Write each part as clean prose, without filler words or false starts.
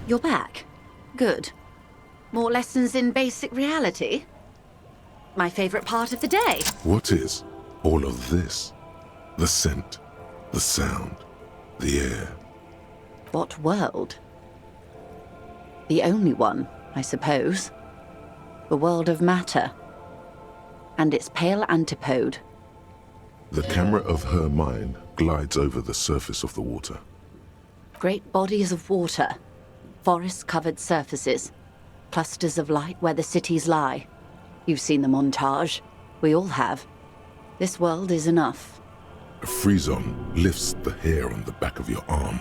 You're back. Good. More lessons in basic reality? My favorite part of the day. What is all of this? The scent, the sound, the air. What world? The only one, I suppose. The world of matter. And its pale antipode. The camera of her mind glides over the surface of the water. Great bodies of water. Forest-covered surfaces. Clusters of light where the cities lie. You've seen the montage. We all have. This world is enough. A frisson lifts the hair on the back of your arm.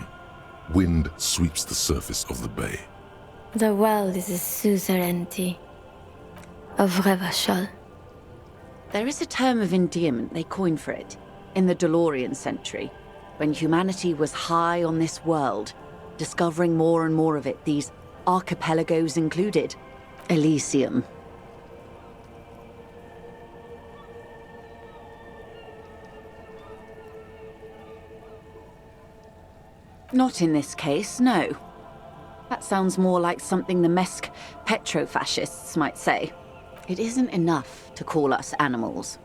Wind sweeps the surface of the bay. The world is a suzerainty of Revachol. There is a term of endearment they coined for it in the DeLorean century, when humanity was high on this world, discovering more and more of it, these archipelagos included. Elysium. Not in this case, no. That sounds more like something the Mesk petrofascists might say. It isn't enough to call us animals.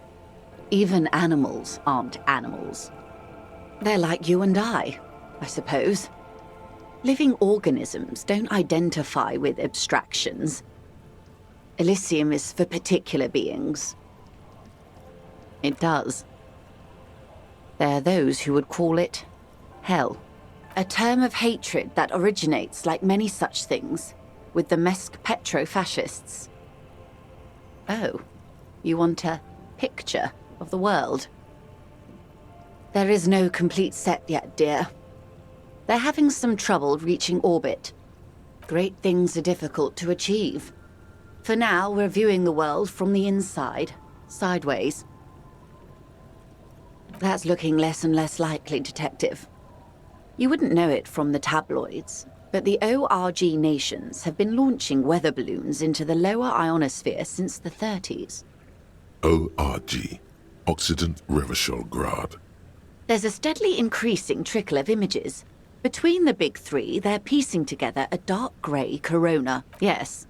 Even animals aren't animals. They're like you and I suppose. Living organisms don't identify with abstractions. Elysium is for particular beings. It does. There are those who would call it hell. A term of hatred that originates, like many such things, with the Mesk petrofascists. Oh, you want a picture of the world? There is no complete set yet, dear. They're having some trouble reaching orbit. Great things are difficult to achieve. For now, we're viewing the world from the inside, sideways. That's looking less and less likely, Detective. You wouldn't know it from the tabloids, but the ORG nations have been launching weather balloons into the lower ionosphere since the 30s. ORG, Occident Revachol Grad. There's a steadily increasing trickle of images. Between the big three, they're piecing together a dark grey corona, yes.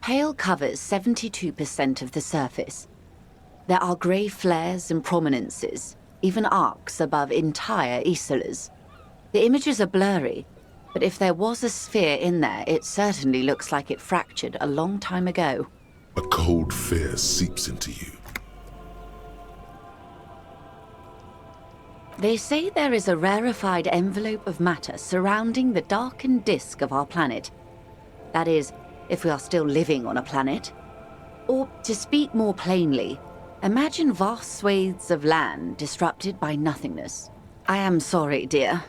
Pale covers 72% of the surface. There are grey flares and prominences, even arcs above entire isolas. The images are blurry, but if there was a sphere in there, it certainly looks like it fractured a long time ago. A cold fear seeps into you. They say there is a rarefied envelope of matter surrounding the darkened disk of our planet. That is, if we are still living on a planet. Or, to speak more plainly, imagine vast swathes of land disrupted by nothingness. I am sorry, dear.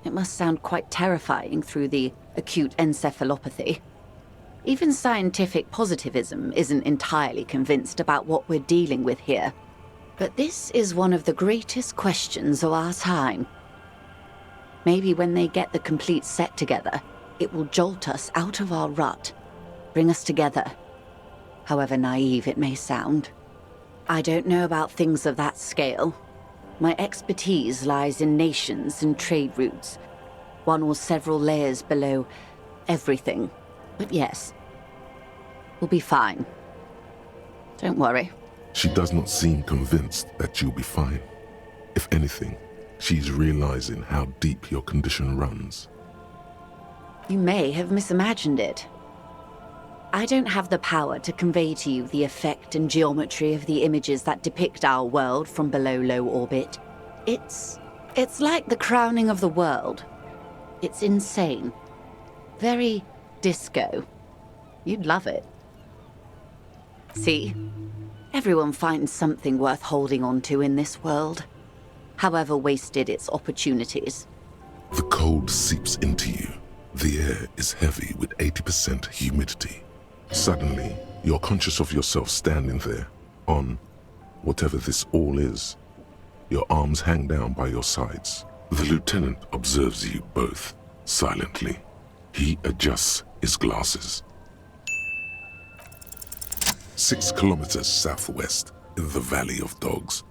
It must sound quite terrifying through the acute encephalopathy. Even scientific positivism isn't entirely convinced about what we're dealing with here. But this is one of the greatest questions of our time. Maybe when they get the complete set together, it will jolt us out of our rut, bring us together, however naive it may sound. I don't know about things of that scale. My expertise lies in nations and trade routes, one or several layers below everything. But yes, we'll be fine. Don't worry. She does not seem convinced that you'll be fine. If anything, she's realizing how deep your condition runs. You may have misimagined it. I don't have the power to convey to you the effect and geometry of the images that depict our world from below low orbit. It's like the crowning of the world. It's insane. Very disco. You'd love it. See? Everyone finds something worth holding on to in this world, however wasted its opportunities. The cold seeps into you. The air is heavy with 80% humidity. Suddenly, you're conscious of yourself standing there, on whatever this all is. Your arms hang down by your sides. The lieutenant observes you both, silently. He adjusts his glasses. 6 kilometers southwest, in the Valley of Dogs,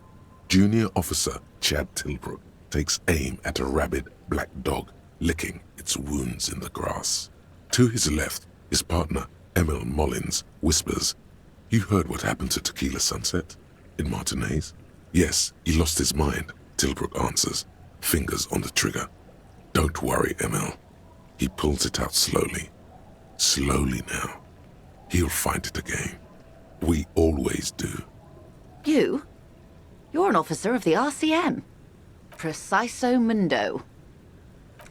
Junior Officer Chad Tilbrook takes aim at a rabid black dog licking its wounds in the grass. To his left, his partner, Emil Mullins, whispers, "You heard what happened to Tequila Sunset in Martinez?" "Yes, he lost his mind," Tilbrook answers, fingers on the trigger. "Don't worry, Emil." He pulls it out slowly. Slowly now. He'll find it again. We always do. You? You're an officer of the RCM. Preciso mundo.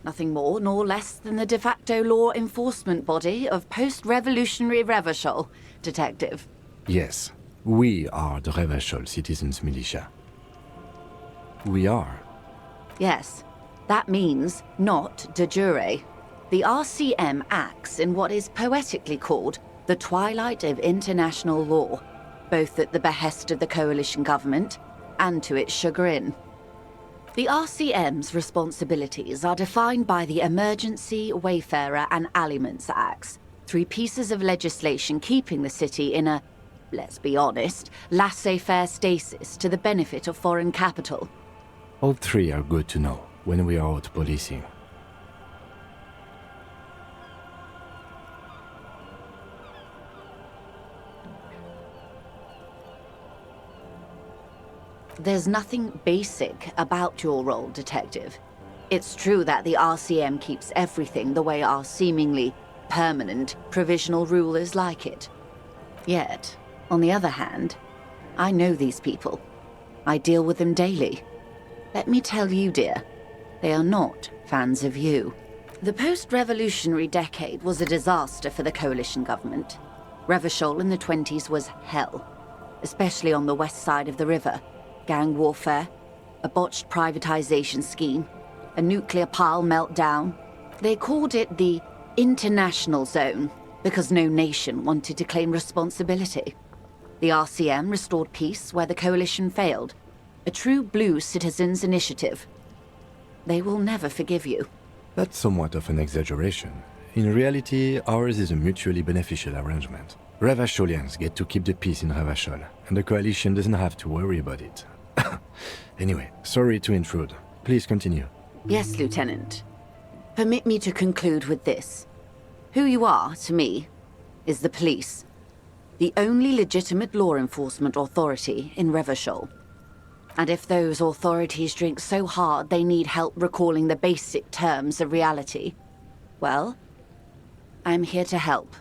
Nothing more nor less than the de facto law enforcement body of post-revolutionary Revachol, Detective. Yes, we are the Revachol Citizens Militia. We are. Yes, that means not de jure. The RCM acts in what is poetically called the twilight of international law, both at the behest of the coalition government and to its chagrin. The RCM's responsibilities are defined by the Emergency, Wayfarer and Aliments Acts, 3 pieces of legislation keeping the city in a, let's be honest, laissez-faire stasis to the benefit of foreign capital. All 3 are good to know when we are out policing. There's nothing basic about your role, Detective. It's true that the RCM keeps everything the way our seemingly permanent, provisional rulers like it. Yet, on the other hand, I know these people. I deal with them daily. Let me tell you, dear, they are not fans of you. The post-revolutionary decade was a disaster for the coalition government. Revachol in the 20s was hell, especially on the west side of the river. Gang warfare, a botched privatization scheme, a nuclear pile meltdown. They called it the international zone because no nation wanted to claim responsibility. The RCM restored peace where the coalition failed, a true blue citizens' initiative. They will never forgive you. That's somewhat of an exaggeration. In reality, ours is a mutually beneficial arrangement. Revacholians get to keep the peace in Revachol, and the coalition doesn't have to worry about it. Anyway, sorry to intrude. Please continue. Yes, Lieutenant. Permit me to conclude with this. Who you are, to me, is the police. The only legitimate law enforcement authority in Revachol. And if those authorities drink so hard they need help recalling the basic terms of reality, well, I'm here to help.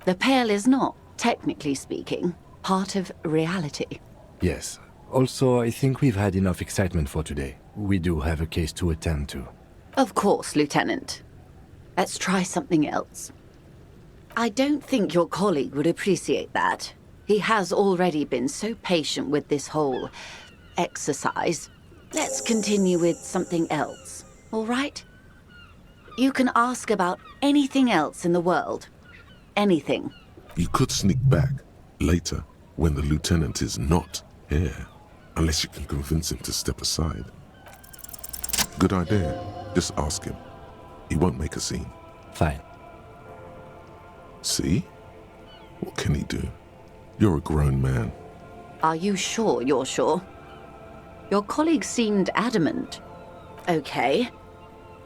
The Pale is not, technically speaking, part of reality. Yes. Also, I think we've had enough excitement for today. We do have a case to attend to. Of course, Lieutenant. Let's try something else. I don't think your colleague would appreciate that. He has already been so patient with this whole exercise. Let's continue with something else, all right? You can ask about anything else in the world. Anything. You could sneak back later when the lieutenant is not here, unless you can convince him to step aside. Good idea. Just ask him. He won't make a scene. Fine. See? What can he do? You're a grown man. Are you sure you're sure? Your colleague seemed adamant. Okay.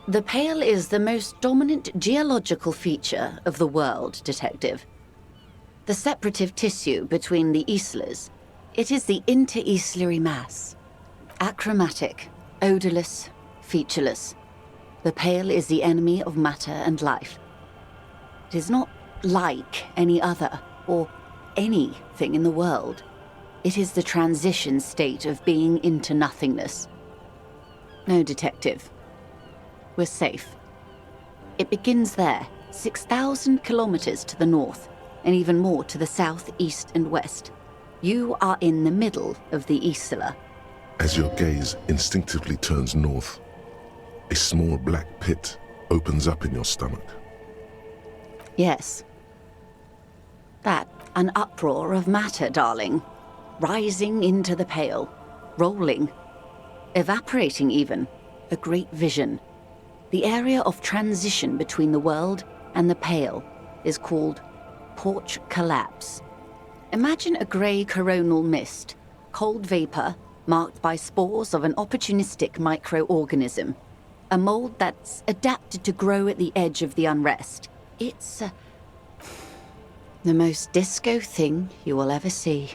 The Pale is the most dominant geological feature of the world, Detective. The separative tissue between the islas. It is the inter-islary mass. Achromatic, odorless, featureless. The Pale is the enemy of matter and life. It is not like any other, or anything in the world. It is the transition state of being into nothingness. No, Detective. We're safe. It begins there, 6,000 kilometers to the north, and even more to the south, east, and west. You are in the middle of the Isla. As your gaze instinctively turns north, a small black pit opens up in your stomach. Yes. That, an uproar of matter, darling. Rising into the Pale. Rolling. Evaporating even. A great vision. The area of transition between the world and the Pale is called Porch Collapse. Imagine a grey coronal mist, cold vapor, marked by spores of an opportunistic microorganism. A mold that's adapted to grow at the edge of the unrest. It's the most disco thing you will ever see.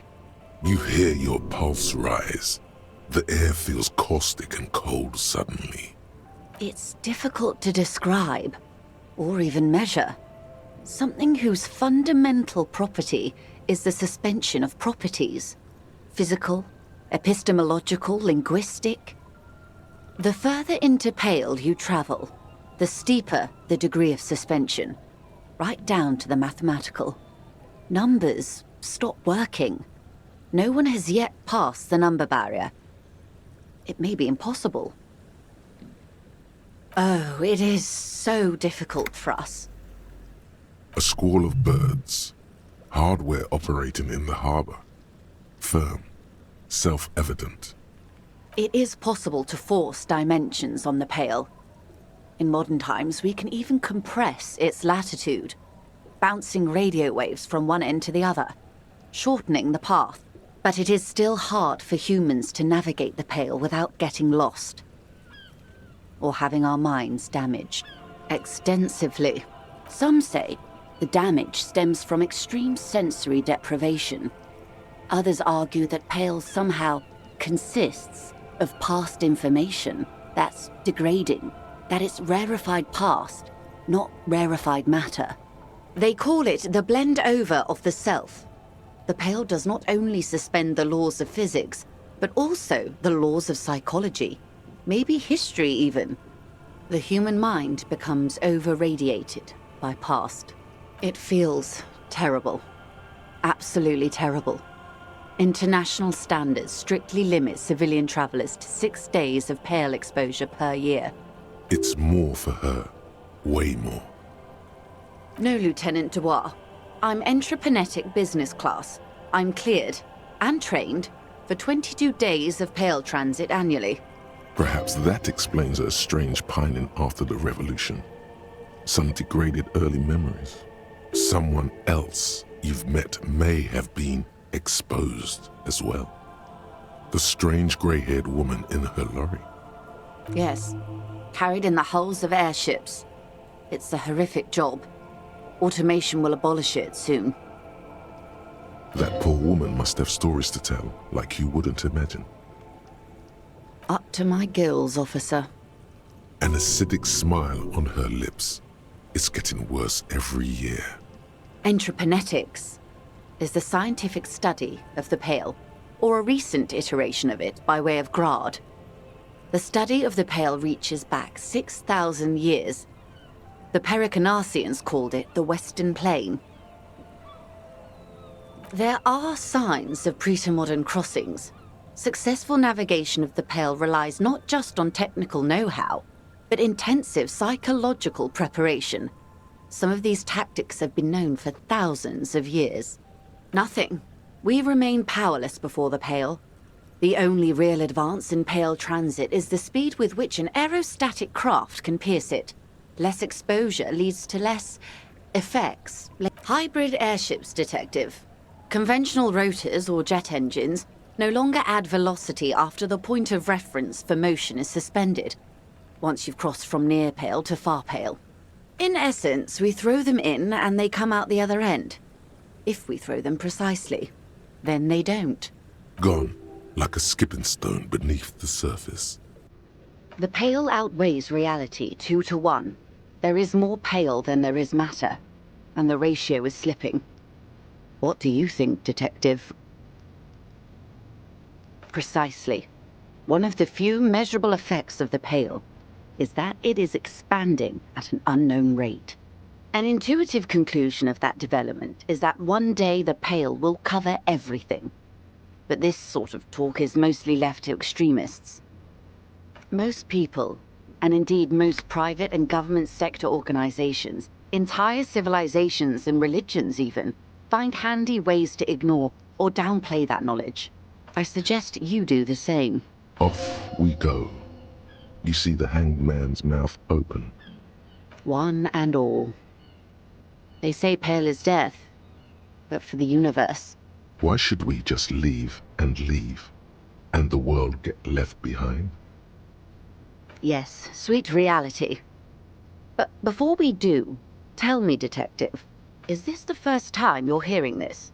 You hear your pulse rise. The air feels caustic and cold suddenly. It's difficult to describe, or even measure. Something whose fundamental property is the suspension of properties. Physical, epistemological, linguistic. The further into Pale you travel, the steeper the degree of suspension, right down to the mathematical. Numbers stop working. No one has yet passed the number barrier. It may be impossible. Oh, it is so difficult for us. A squall of birds. Hardware operating in the harbor. Firm. Self-evident. It is possible to force dimensions on the Pale. In modern times, we can even compress its latitude, bouncing radio waves from one end to the other, shortening the path. But it is still hard for humans to navigate the Pale without getting lost, or having our minds damaged extensively. Some say the damage stems from extreme sensory deprivation. Others argue that Pale somehow consists of past information that's degrading, that it's rarefied past, not rarefied matter. They call it the blend over of the self. The Pale does not only suspend the laws of physics, but also the laws of psychology, maybe history even. The human mind becomes over-radiated by past. It feels terrible. Absolutely terrible. International standards strictly limit civilian travelers to 6 days of Pale exposure per year. It's more for her. Way more. No, Lieutenant Dubois. I'm entreprenetic business class. I'm cleared and trained for 22 days of Pale transit annually. Perhaps that explains her strange pining after the revolution. Some degraded early memories. Someone else you've met may have been exposed as well. The strange grey-haired woman in her lorry. Yes, carried in the hulls of airships. It's a horrific job. Automation will abolish it soon. That poor woman must have stories to tell, like you wouldn't imagine. Up to my gills, officer. An acidic smile on her lips. It's getting worse every year. Entreprenetics is the scientific study of the Pale, or a recent iteration of it by way of grad. The study of the Pale reaches back 6,000 years. The Pericarnassians called it the Western Plain. There are signs of pre-modern crossings. Successful navigation of the Pale relies not just on technical know-how, but intensive psychological preparation. Some of these tactics have been known for thousands of years. Nothing. We remain powerless before the Pale. The only real advance in Pale transit is the speed with which an aerostatic craft can pierce it. Less exposure leads to less effects. Hybrid airships, Detective. Conventional rotors or jet engines no longer add velocity after the point of reference for motion is suspended, once you've crossed from near Pale to far Pale. In essence, we throw them in and they come out the other end. If we throw them precisely, then they don't. Gone, like a skipping stone beneath the surface. The Pale outweighs reality 2 to 1. There is more Pale than there is matter, and the ratio is slipping. What do you think, Detective? Precisely. One of the few measurable effects of the Pale is that it is expanding at an unknown rate. An intuitive conclusion of that development is that one day the Pale will cover everything. But this sort of talk is mostly left to extremists. Most people, and indeed most private and government sector organizations, entire civilizations and religions even, find handy ways to ignore or downplay that knowledge. I suggest you do the same. Off we go. You see the hanged man's mouth open. One and all. They say Pale is death, but for the universe. Why should we just leave, and the world get left behind? Yes, sweet reality. But before we do, tell me, Detective, is this the first time you're hearing this?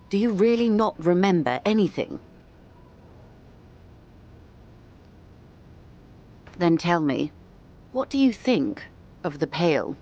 Do you really not remember anything? Then tell me, what do you think of the Pale?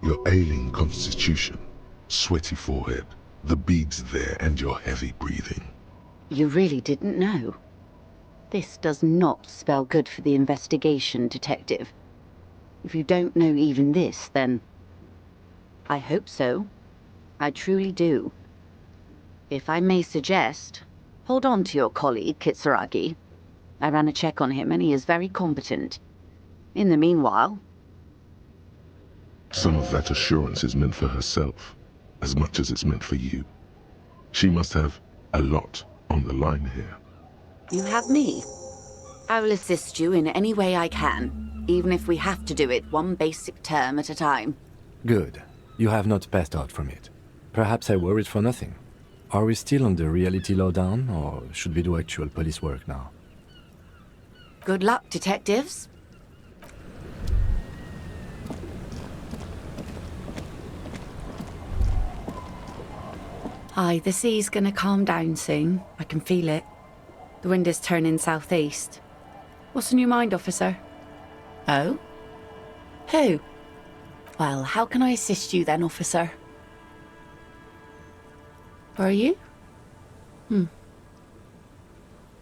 Your ailing constitution, sweaty forehead, the beads there, and your heavy breathing. You really didn't know? This does not spell good for the investigation, Detective. If you don't know even this, then... I hope so. I truly do. If I may suggest, hold on to your colleague, Kitsuragi. I ran a check on him and he is very competent. In the meanwhile... Some of that assurance is meant for herself, as much as it's meant for you. She must have a lot on the line here. You have me. I will assist you in any way I can, even if we have to do it one basic term at a time. Good. You have not passed out from it. Perhaps I worried for nothing. Are we still on the reality lowdown, or should we do actual police work now? Good luck, detectives. Hi, the sea's gonna calm down soon. I can feel it. The wind is turning southeast. What's on your mind, officer? Oh? Who? Well, how can I assist you then, officer? Where are you?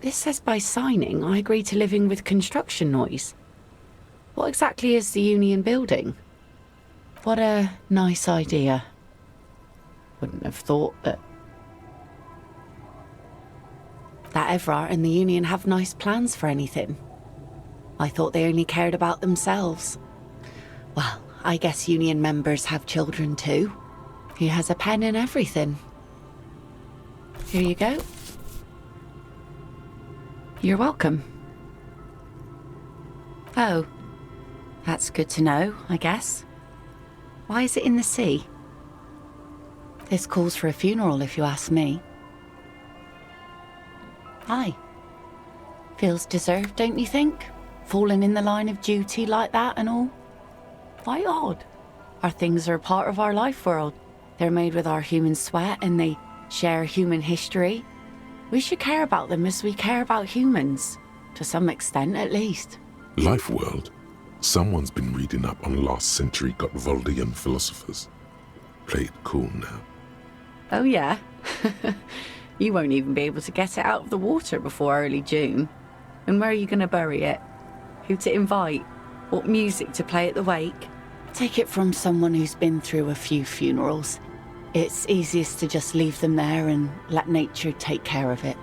This says by signing, I agree to living with construction noise. What exactly is the Union building? What a nice idea. Wouldn't have thought that Everard and the Union have nice plans for anything. I thought they only cared about themselves. Well, I guess Union members have children too. He has a pen and everything. Here you go. You're welcome. Oh, that's good to know, I guess. Why is it in the sea? This calls for a funeral, if you ask me. Aye. Feels deserved, don't you think? Falling in the line of duty like that and all. Why odd? Our things are a part of our life world. They're made with our human sweat and they share human history. We should care about them as we care about humans. To some extent, at least. Life world? Someone's been reading up on last century Gottwaldian philosophers. Play it cool now. Oh yeah? You won't even be able to get it out of the water before early June. And where are you going to bury it? Who to invite? What music to play at the wake? Take it from someone who's been through a few funerals. It's easiest to just leave them there and let nature take care of it.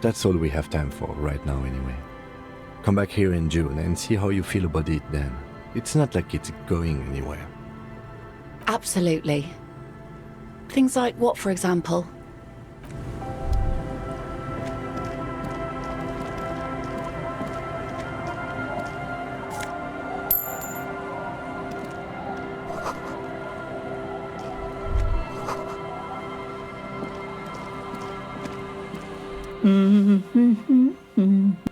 That's all we have time for right now anyway. Come back here in June and see how you feel about it then. It's not like it's going anywhere. Absolutely. Things like what, for example?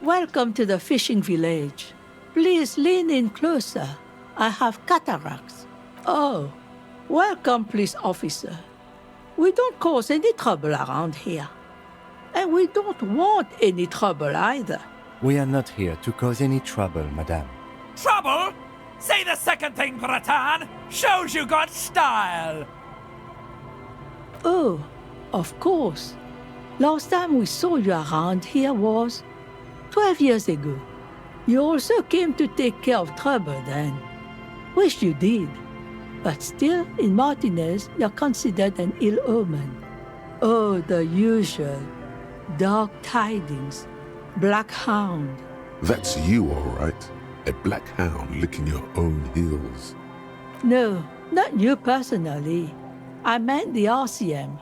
Welcome to the fishing village. Please lean in closer. I have cataracts. Oh, welcome, police officer. We don't cause any trouble around here. And we don't want any trouble either. We are not here to cause any trouble, madame. Trouble? Say the second thing, Bratan. Shows you got style. Oh, of course. Last time we saw you around here was 12 years ago. You also came to take care of trouble then. Wish you did. But still, in Martinez, you're considered an ill omen. Oh, the usual. Dark tidings. Black hound. That's you, all right. A black hound licking your own heels. No, not you personally. I meant the RCM.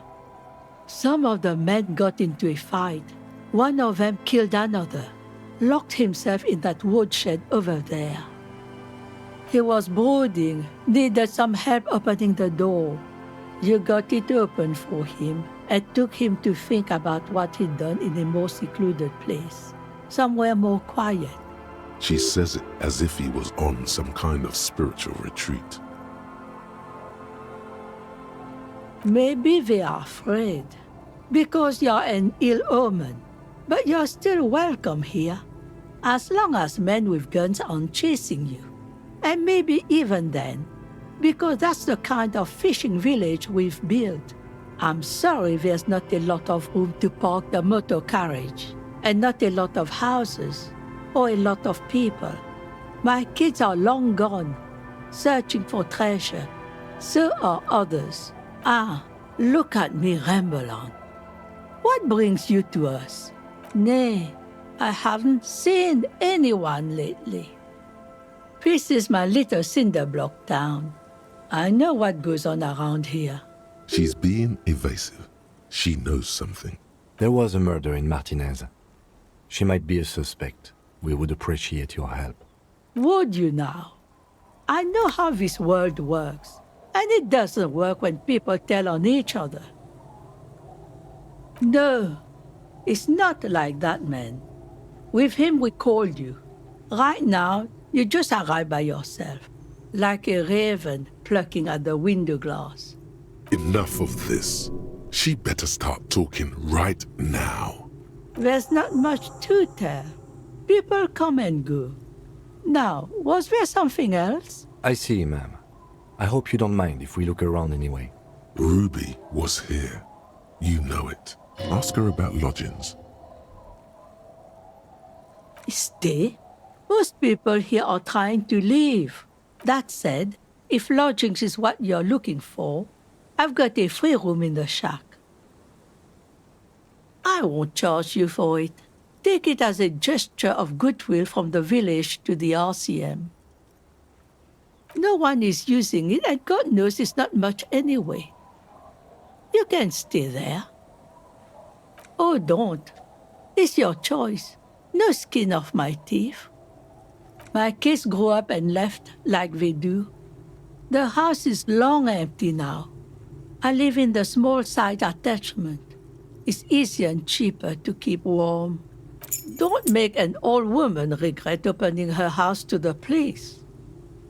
Some of the men got into a fight. One of them killed another, locked himself in that woodshed over there. He was brooding, needed some help opening the door. You got it open for him and took him to think about what he'd done in a more secluded place, somewhere more quiet. She says it as if he was on some kind of spiritual retreat. Maybe they are afraid, because you're an ill omen, but you're still welcome here, as long as men with guns aren't chasing you. And maybe even then, because that's the kind of fishing village we've built. I'm sorry there's not a lot of room to park the motor carriage, and not a lot of houses, or a lot of people. My kids are long gone, searching for treasure. So are others. Ah, look at me ramble on. What brings you to us? Nay, I haven't seen anyone lately. This is my little cinder block town. I know what goes on around here. She's being evasive. She knows something. There was a murder in Martinez. She might be a suspect. We would appreciate your help. Would you now? I know how this world works, and it doesn't work when people tell on each other. No, it's not like that, man. With him we called you. Right now, you just arrived by yourself, like a raven plucking at the window glass. Enough of this. She better start talking right now. There's not much to tell. People come and go. Now, was there something else? I see, ma'am. I hope you don't mind if we look around anyway. Ruby was here. You know it. Ask her about lodgings. Stay? Most people here are trying to leave. That said, if lodgings is what you're looking for, I've got a free room in the shack. I won't charge you for it. Take it as a gesture of goodwill from the village to the RCM. No one is using it, and God knows it's not much anyway. You can stay there. Oh, don't. It's your choice. No skin off my teeth. My kids grew up and left like they do. The house is long empty now. I live in the small side attachment. It's easier and cheaper to keep warm. Don't make an old woman regret opening her house to the place.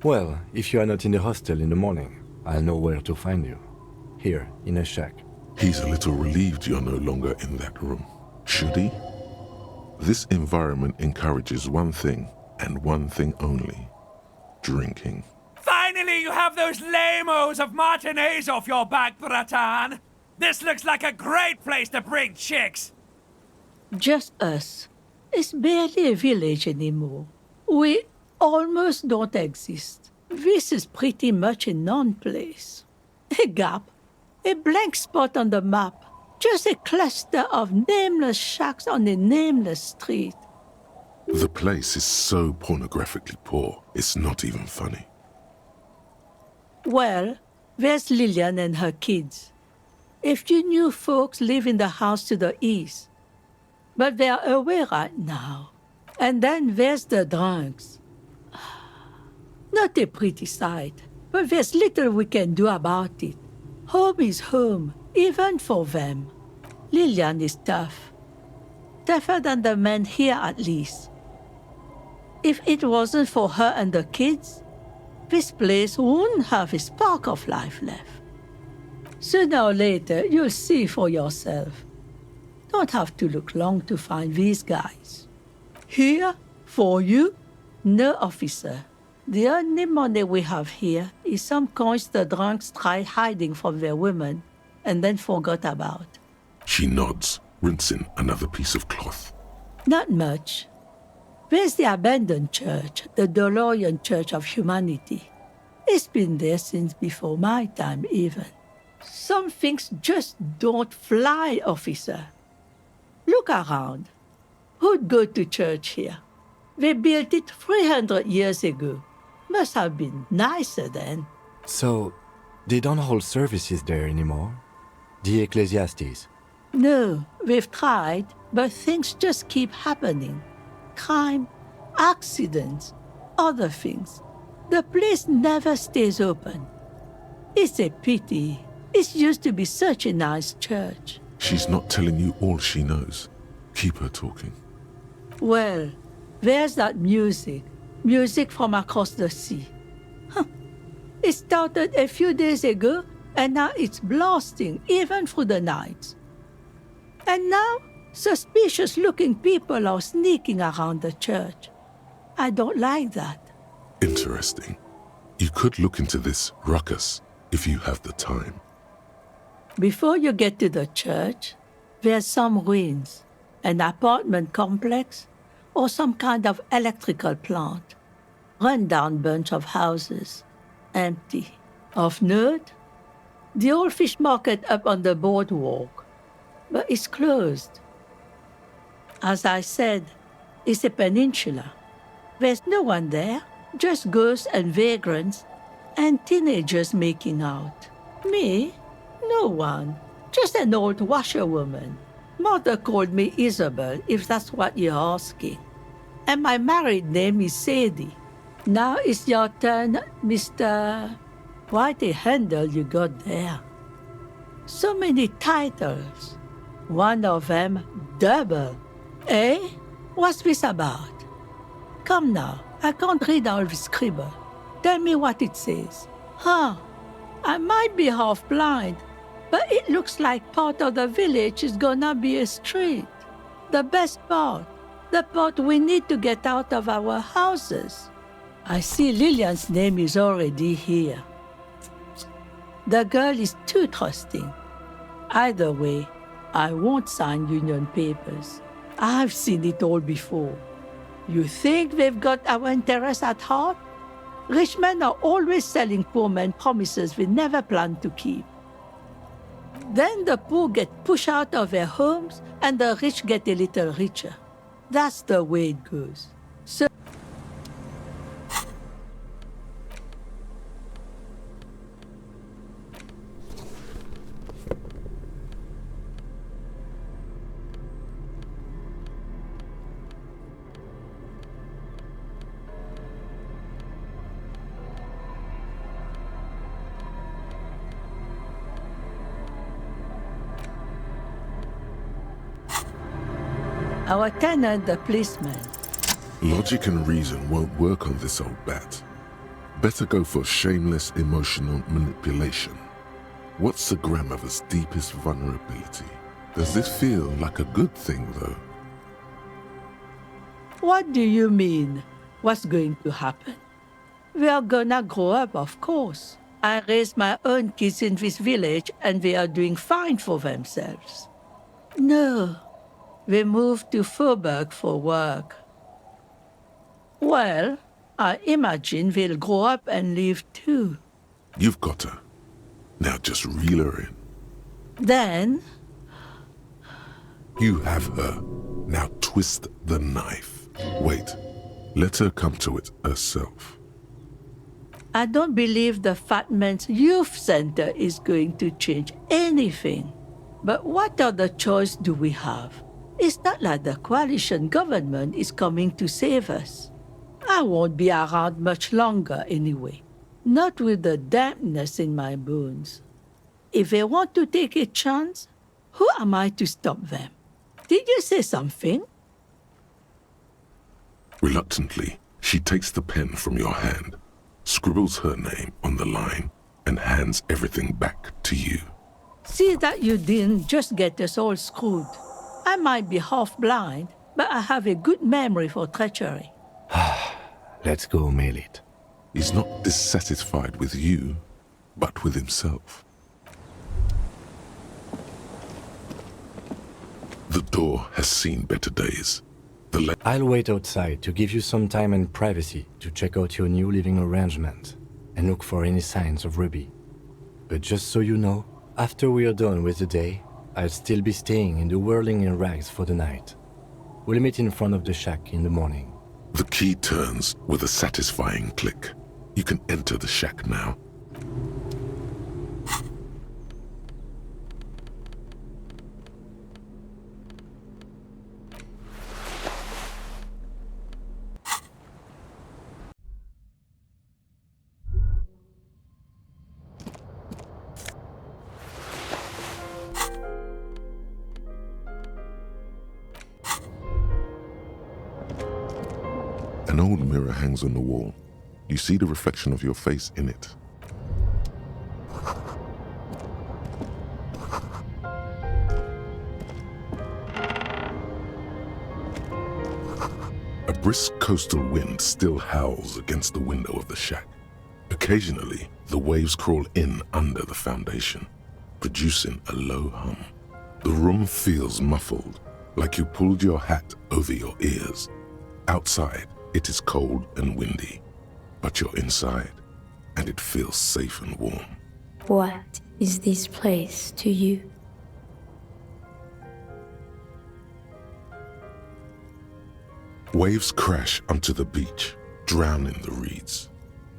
Well, if you are not in the hostel in the morning, I'll know where to find you. Here, in a shack. He's a little relieved you're no longer in that room. Should he? This environment encourages one thing, and one thing only. Drinking. Finally, you have those lamos of Martinez off your back, Bratan! This looks like a great place to bring chicks! Just us. It's barely a village anymore. We almost don't exist. This is pretty much a non-place. A gap. A blank spot on the map. Just a cluster of nameless shacks on a nameless street. The place is so pornographically poor, it's not even funny. Well, there's Lillian and her kids. A few new folks live in the house to the east. But they're away right now. And then there's the drunks. Not a pretty sight, but there's little we can do about it. Home is home, even for them. Lillian is tough. Tougher than the men here, at least. If it wasn't for her and the kids, this place wouldn't have a spark of life left. Sooner or later, you'll see for yourself. Don't have to look long to find these guys. Here, for you, no officer. The only money we have here is some coins the drunks tried hiding from their women and then forgot about. She nods, rinsing another piece of cloth. Not much. There's the abandoned church, the DeLorean Church of Humanity. It's been there since before my time, even. Some things just don't fly, officer. Look around. Who'd go to church here? They built it 300 years ago. Must have been nicer then. So, they don't hold services there anymore? The Ecclesiastes? No, they've tried, But things just keep happening. Crime, accidents, other things. The place never stays open. It's a pity. It used to be such a nice church. She's not telling you all she knows. Keep her talking. Well, there's that music. Music from across the sea. It started a few days ago, and now it's blasting even through the night. And now, suspicious-looking people are sneaking around the church. I don't like that. Interesting. You could look into this ruckus if you have the time. Before you get to the church, there's some ruins, an apartment complex, or some kind of electrical plant. Run-down bunch of houses, empty. Of note, the old fish market up on the boardwalk, but it's closed. As I said, it's a peninsula. There's no one there, just ghosts and vagrants, and teenagers making out. Me? No one. Just an old washerwoman. Mother called me Isabel, if that's what you're asking. And my married name is Sadie. Now it's your turn, Mr. Quite a handle you got there. So many titles. One of them, double. Eh? What's this about? Come now, I can't read all this scribble. Tell me what it says. Huh, I might be half blind, but it looks like part of the village is gonna be a street. The best part, the part we need to get out of our houses. I see Lillian's name is already here. The girl is too trusting. Either way, I won't sign union papers. I've seen it all before. You think they've got our interests at heart? Rich men are always selling poor men promises they never plan to keep. Then the poor get pushed out of their homes and the rich get a little richer. That's the way it goes. So our tenant, the policeman. Logic and reason won't work on this old bat. Better go for shameless emotional manipulation. What's the grandmother's deepest vulnerability? Does this feel like a good thing, though? What do you mean? What's going to happen? We are gonna grow up, of course. I raised my own kids in this village and they are doing fine for themselves. No, they moved to Faubourg for work. Well, I imagine they'll grow up and leave too. You've got her. Now just reel her in. Then, You have her. Now twist the knife. Wait. Let her come to it herself. I don't believe the Fat Man's Youth Center is going to change anything. But what other choice do we have? It's not like the coalition government is coming to save us. I won't be around much longer anyway. Not with the dampness in my bones. If they want to take a chance, who am I to stop them? Did you say something? Reluctantly, she takes the pen from your hand, scribbles her name on the line, and hands everything back to you. See that you didn't just get us all screwed. I might be half blind, but I have a good memory for treachery. Let's go mail it. He's not dissatisfied with you, but with himself. The door has seen better days. I'll wait outside to give you some time and privacy to check out your new living arrangement and look for any signs of Ruby. But just so you know, after we are done with the day, I'll still be staying in the Whirling in Rags for the night. We'll meet in front of the shack in the morning. The key turns with a satisfying click. You can enter the shack now. An old mirror hangs on the wall. You see the reflection of your face in it. A brisk coastal wind still howls against the window of the shack. Occasionally, the waves crawl in under the foundation, producing a low hum. The room feels muffled, like you pulled your hat over your ears. Outside, it is cold and windy, but you're inside, and it feels safe and warm. What is this place to you? Waves crash onto the beach, drowning the reeds.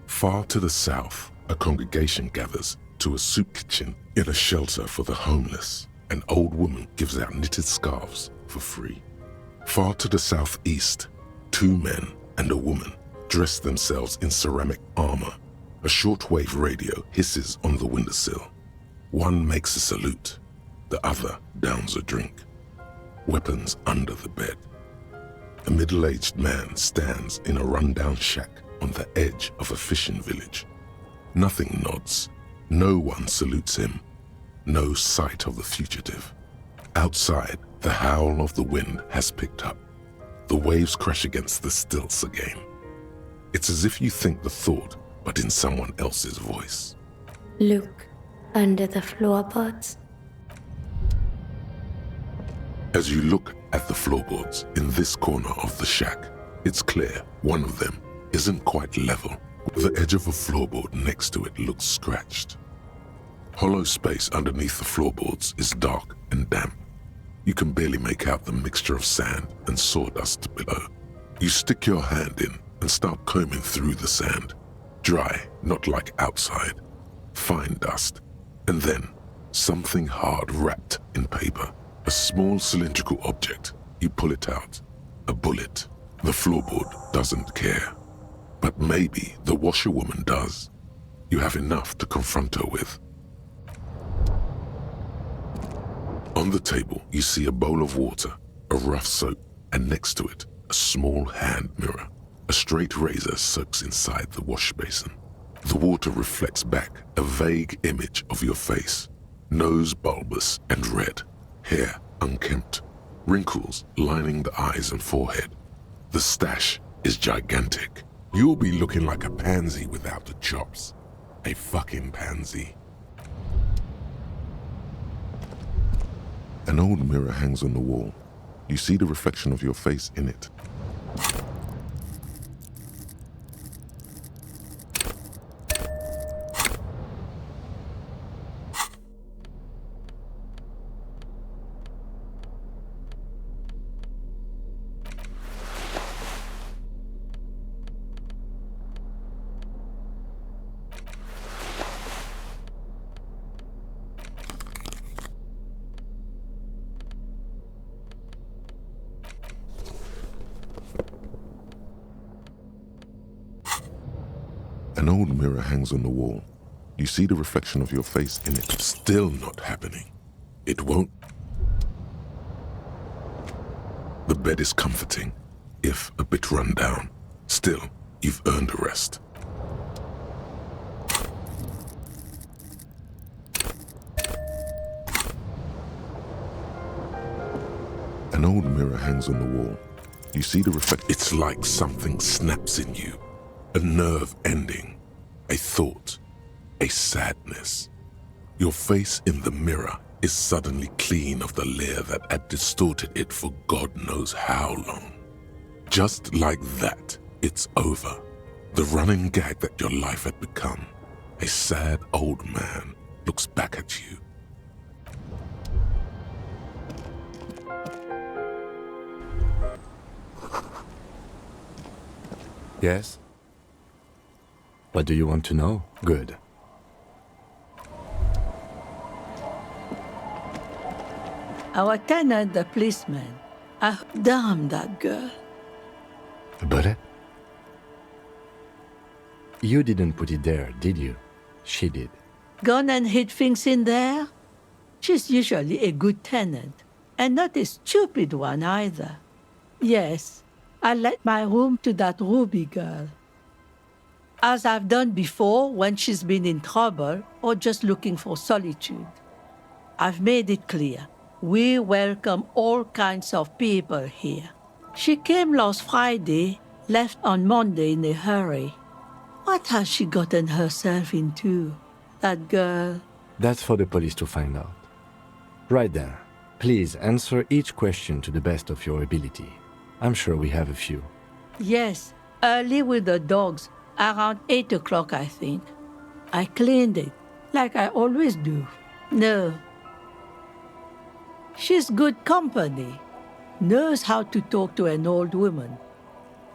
Far to the south, a congregation gathers to a soup kitchen in a shelter for the homeless. An old woman gives out knitted scarves for free. Far to the southeast, two men and a woman dress themselves in ceramic armor. A shortwave radio hisses on the windowsill. One makes a salute, the other downs a drink. Weapons under the bed. A middle-aged man stands in a rundown shack on the edge of a fishing village. Nothing nods. No one salutes him. No sight of the fugitive. Outside, the howl of the wind has picked up. The waves crash against the stilts again. It's as if you think the thought, but in someone else's voice. Look under the floorboards. As you look at the floorboards in this corner of the shack, it's clear one of them isn't quite level. The edge of a floorboard next to it looks scratched. Hollow space underneath the floorboards is dark and damp. You can barely make out the mixture of sand and sawdust below. You stick your hand in and start combing through the sand. Dry, not like outside. Fine dust. And then something hard wrapped in paper. A small cylindrical object. You pull it out. A bullet. The floorboard doesn't care. But maybe the washerwoman does. You have enough to confront her with. On the table, you see a bowl of water, a rough soap, and next to it, a small hand mirror. A straight razor soaks inside the wash basin. The water reflects back a vague image of your face. Nose bulbous and red. Hair unkempt. Wrinkles lining the eyes and forehead. The stash is gigantic. You'll be looking like a pansy without the chops. A fucking pansy. An old mirror hangs on the wall. You see the reflection of your face in it. An old mirror hangs on the wall. You see the reflection of your face in it. Still not happening. It won't. The bed is comforting, if a bit run down. Still, you've earned a rest. An old mirror hangs on the wall. You see the reflection. It's like something snaps in you. A nerve ending, a thought, a sadness. Your face in the mirror is suddenly clean of the layer that had distorted it for God knows how long. Just like that, it's over. The running gag that your life had become. A sad old man looks back at you. Yes? What do you want to know? Good. Our tenant, the policeman. Damn that girl. But you didn't put it there, did you? She did. Gone and hid things in there? She's usually a good tenant, and not a stupid one either. Yes, I let my room to that Ruby girl. As I've done before when she's been in trouble or just looking for solitude. I've made it clear. We welcome all kinds of people here. She came last Friday, left on Monday in a hurry. What has she gotten herself into, that girl? That's for the police to find out. Right there. Please answer each question to the best of your ability. I'm sure we have a few. Yes, early with the dogs, around 8 o'clock, I think. I cleaned it, like I always do. No. She's good company. Knows how to talk to an old woman.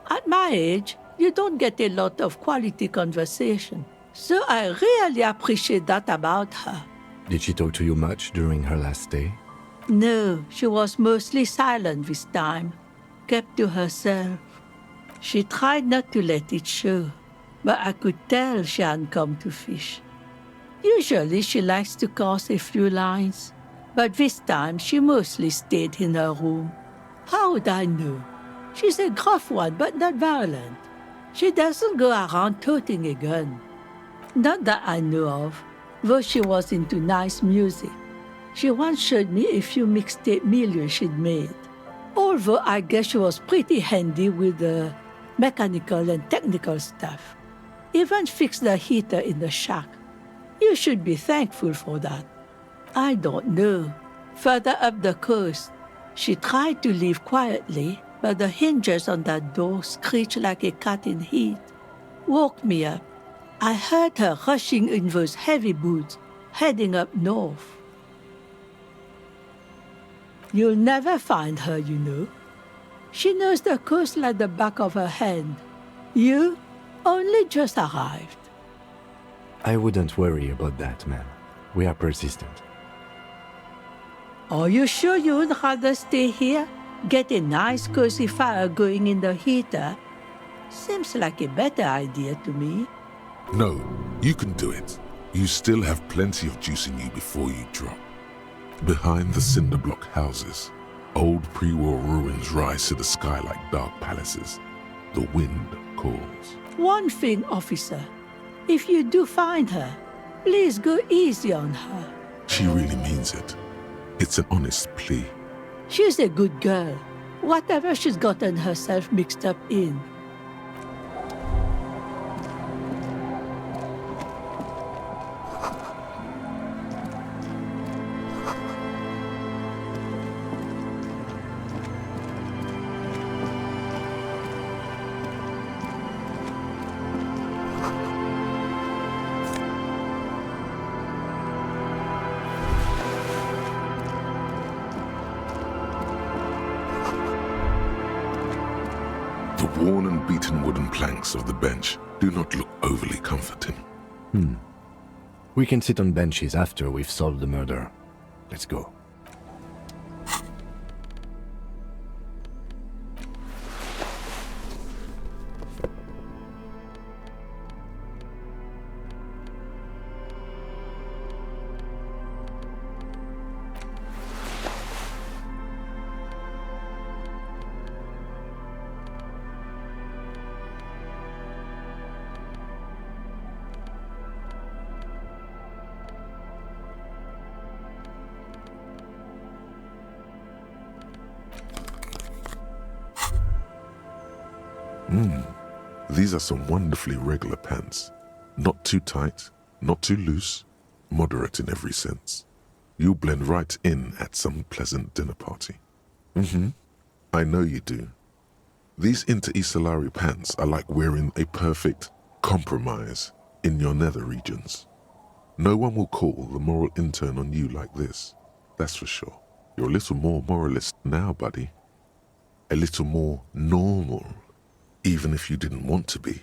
At my age, you don't get a lot of quality conversation. So I really appreciate that about her. Did she talk to you much during her last stay? No, she was mostly silent this time. Kept to herself. She tried not to let it show, but I could tell she hadn't come to fish. Usually she likes to cast a few lines, but this time she mostly stayed in her room. How would I know? She's a gruff one, but not violent. She doesn't go around toting a gun. Not that I know of, though she was into nice music. She once showed me a few mixtape milieu she'd made. Although I guess she was pretty handy with the mechanical and technical stuff. Even fixed the heater in the shack. You should be thankful for that. I don't know. Further up the coast, she tried to leave quietly, but the hinges on that door screeched like a cat in heat. Woke me up. I heard her rushing in those heavy boots, heading up north. You'll never find her, you know. She knows the coast like the back of her hand. You only just arrived. I wouldn't worry about that, ma'am. We are persistent. Are you sure you would rather stay here? Get a nice cozy fire going in the heater? Seems like a better idea to me. No, you can do it. You still have plenty of juice in you before you drop. Behind the cinder block houses, old pre-war ruins rise to the sky like dark palaces. The wind calls. One thing, officer. If you do find her, please go easy on her. She really means it. It's an honest plea. She's a good girl. Whatever she's gotten herself mixed up in. The worn and beaten wooden planks of the bench do not look overly comforting. We can sit on benches after we've solved the murder. Let's go. These are some wonderfully regular pants. Not too tight, not too loose, moderate in every sense. You'll blend right in at some pleasant dinner party. I know you do. These inter-Isolari pants are like wearing a perfect compromise in your nether regions. No one will call the moral intern on you like this, that's for sure. You're a little more moralist now, buddy. A little more normal, even if you didn't want to be.